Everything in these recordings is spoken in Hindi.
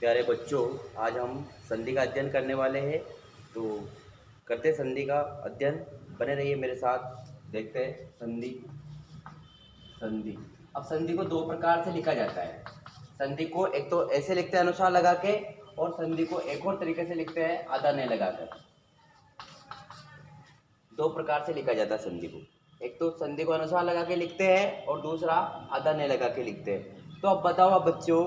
प्यारे बच्चों, आज हम संधि का अध्ययन करने वाले हैं। तो करते संधि का अध्ययन, बने रहिए मेरे साथ। देखते हैं संधि। संधि अब संधि को दो प्रकार से लिखा जाता है। संधि को एक तो ऐसे लिखते हैं अनुस्वार लगा के, और संधि को एक और तरीके से लिखते हैं आधा नहीं लगाकर। दो प्रकार से लिखा जाता है संधि को। एक तो संधि को अनुस्वार लगा के लिखते हैं और दूसरा आधा नहीं लगा के लिखते हैं। तो अब बताओ आप बच्चों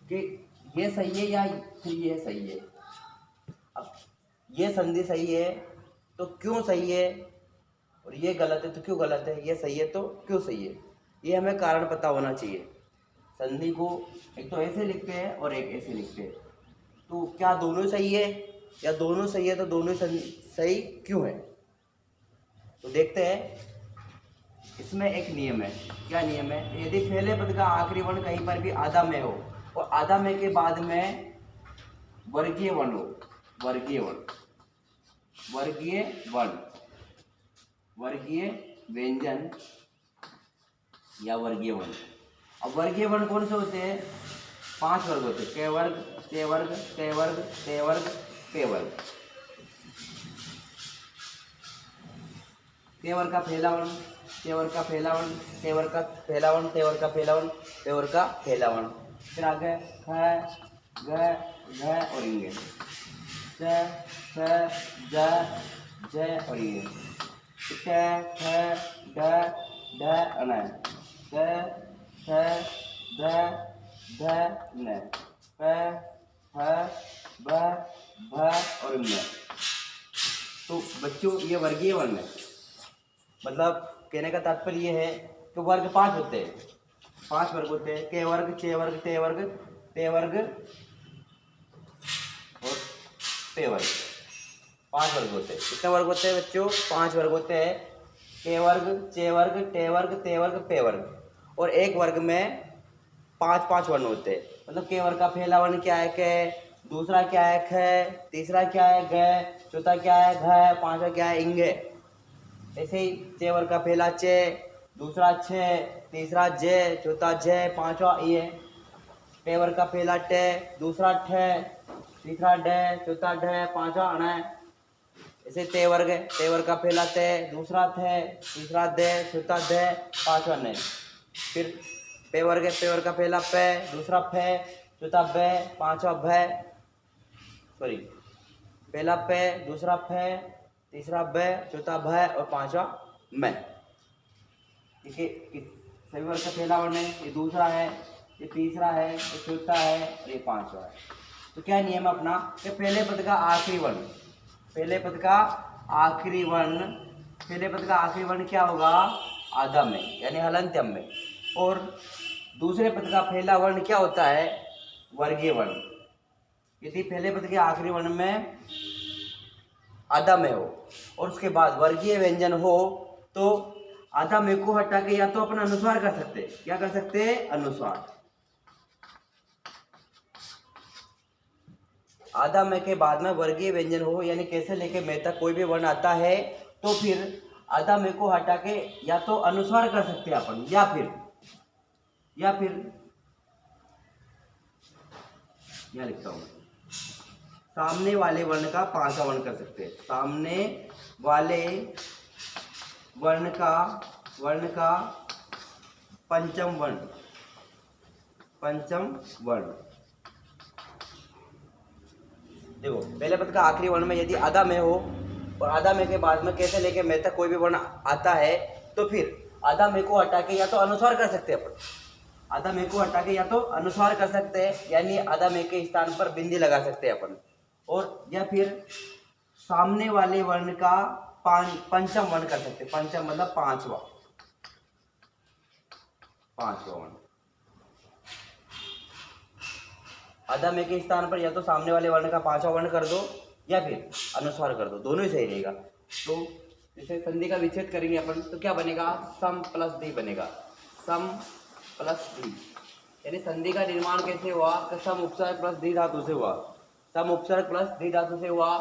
कि ये सही है या फिर ये सही है। अब ये संधि सही है तो क्यों सही है, और ये गलत है तो क्यों गलत है, ये सही है तो क्यों सही है, ये हमें कारण पता होना चाहिए। संधि को एक तो ऐसे लिखते हैं और एक ऐसे लिखते हैं, तो क्या दोनों सही है, या दोनों सही है तो दोनों सही क्यों है। तो देखते हैं। इसमें एक नियम है। क्या नियम है? यदि पहले पद का आखिरी वर्ण कहीं पर भी आधा में हो और आधा में के बाद में वर्गीय वर्ण हो, वर्गीय वर्ण, वर्गीय वर्ण, वर्गीय व्यंजन या वर्गीय वर्ण। अब वर्गीय वर्ण कौन से होते हैं? 5 वर्ग होते हैं। क वर्ग, च वर्ग, ट वर्ग, ट वर्ग, पे वर्ग। क वर्ग का पहला वर्ण, च वर्ग का पहला वर्ण, ट वर्ग का पहला वर्ण, ट वर्ग का पहला वर्ण, पे वर्ग का पहला वर्ण। फिर आगे ख, ग, घ और इंगे, च, छ, ज, ज और ये, ट, ठ, ड, ढ और न, ट, ठ, ड, ढ, न, प, फ, ब, भ और न। तो बच्चों ये वर्गीय वर्ण है। मतलब कहने का तात्पर्य ये है कि वर्ग 5 होते हैं, 5 वर्ग होते हैं। के वर्ग, चे वर्ग, टे वर्ग, पे वर्ग और पे वर्ग। 5 वर्ग होते हैं। कितने वर्ग होते हैं बच्चों? 5 वर्ग होते हैं। के वर्ग, चे वर्ग, टे वर्ग, ते वर्ग, पे वर्ग। और एक वर्ग में 5-5 वर्ण होते हैं। मतलब के वर्ग का पहला वर्ण क्या है? के। दूसरा क्या है? ख। तीसरा क्या है? ग। चौथा क्या है? घ। पांचवा क्या है? इंगे। ऐसे ही चे वर्ग का पहला चे, दूसरा छ, तीसरा जे, चौथा जे, पांचवा ये। टे वर्ग का पहला टे, दूसरा ठ, तीसरा ड, चौथा ढ, पांचवा अण। ऐसे ते वर्ग है। ते वर्ग का पहला ते, दूसरा थे, तीसरा दे, चौथा दे, पांचवा ने। फिर पे वर्ग है। पे वर्ग का पहला पे, दूसरा फे, चौथा बे, पांचवा भे, सॉरी, पहला पे, दूसरा फे, तीसरा बे, चौथा भे और पांचवा मैं। ठीक है। सभी वर्ग का पहला वर्ण है, ये दूसरा है, ये तीसरा है, ये चौथा है और ये पांचवा है। तो क्या नियम है अपना कि पहले पद का आखिरी वर्ण, पहले पद का आखिरी वर्ण, पहले पद का आखिरी वर्ण क्या होगा? आधा में यानी हलंत्यम में। और दूसरे पद का पहला वर्ण क्या होता है? वर्गीय वर्ण। यदि पहले पद के आखिरी वर्ण में आधा में हो और उसके बाद वर्गीय व्यंजन हो तो आधा में को हटा के या तो अपना अनुस्वार कर सकते हैं। क्या कर सकते हैं? अनुस्वार। आधा में के बाद में वर्गीय व्यंजन हो, यानी कैसे लेके मैं तक कोई भी वर्ण आता है तो फिर आधा में को हटा के या तो अनुस्वार कर सकते हैं अपन, या फिर क्या लिखता हूं, सामने वाले वर्ण का पांचवा वर्ण कर सकते हैं। सामने वाले वर्ण का पंचम वर्ण, पंचम वर्ण। देखो पहले पद का आखिरी वर्ण में यदि आधा में हो और आधा में के बाद में कैसे लेके मैं तक कोई भी वर्ण आता है तो फिर आधा में को हटा के या तो अनुस्वार कर सकते हैं अपन, आधा में को हटा के या तो अनुस्वार कर सकते हैं, यानी आधा में के स्थान पर बिंदी लगा सकते हैं अपन। और या फिर सामने वाले वर्ण का पंचम वर्ण कर सकते हैं। पंचम मतलब पांचवा, पांचवा वर्ण। आधा में के स्थान पर या तो सामने वाले वर्ण का पांचवा वर्ण कर दो या फिर अनुस्वार कर दो, दोनों ही सही रहेगा। तो जैसे संधि का विच्छेद करेंगे अपन तो क्या बनेगा? सम प्लस दी बनेगा, सम प्लस दी। यानी संधि का निर्माण कैसे हुआ? सम उपसर्ग प्लस दी धातु से हुआ। सम उपसर्ग प्लस दी धातु से हुआ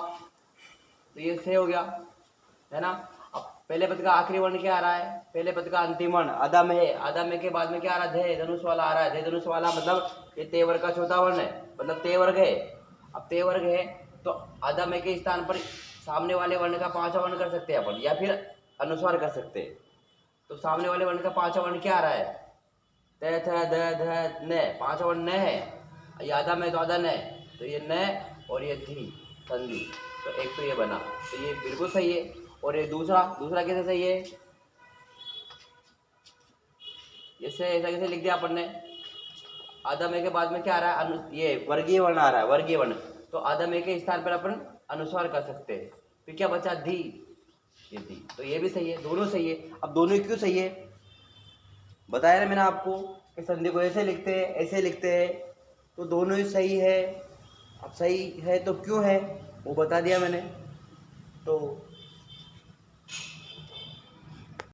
तो ये से हो गया, है ना। अब पहले पद का आखिरी वर्ण क्या आ रहा है, पहले पद का अंतिम वर्ण अदम है, अदम है के बाद में क्या आ रहा है, धे धनुष वाला आ रहा है, धे धनुष वाला मतलब ये ते वर्ग का चौथा वर्ण है, मतलब ते वर्ग है। अब ते वर्ग है तो अदम है के स्थान पर सामने वाले वर्ण का पांचवा वर्ण कर सकते हैं अपन, या फिर अनुस्वार कर सकते हैं। तो सामने वाले वर्ण का पांचवा वर्ण क्या आ रहा है, त थ द ध न, पांचवा वर्ण न है, ये अदम है तो अदन है, तो ये न और ये धी संधि, तो एक तो ये बना, तो ये बिल्कुल सही है। और ये दूसरा दूसरा कैसे सही है, जैसे ऐसा कैसे लिख दिया अपन ने, आदम ए के बाद में क्या आ रहा है, ये वर्गीय वर्ण आ रहा है, वर्गीय वर्ण, तो आदम ए के स्थान पर अपन अनुस्वार कर सकते हैं। फिर क्या बचा, धी, ये धी, तो ये भी सही है, दोनों सही है। अब दोनों क्यों सही है, बताया ना मैंने आपको कि संधि को ऐसे लिखते हैं ऐसे लिखते हैं, तो दोनों ही सही है। अब सही है तो क्यों है वो बता दिया मैंने। तो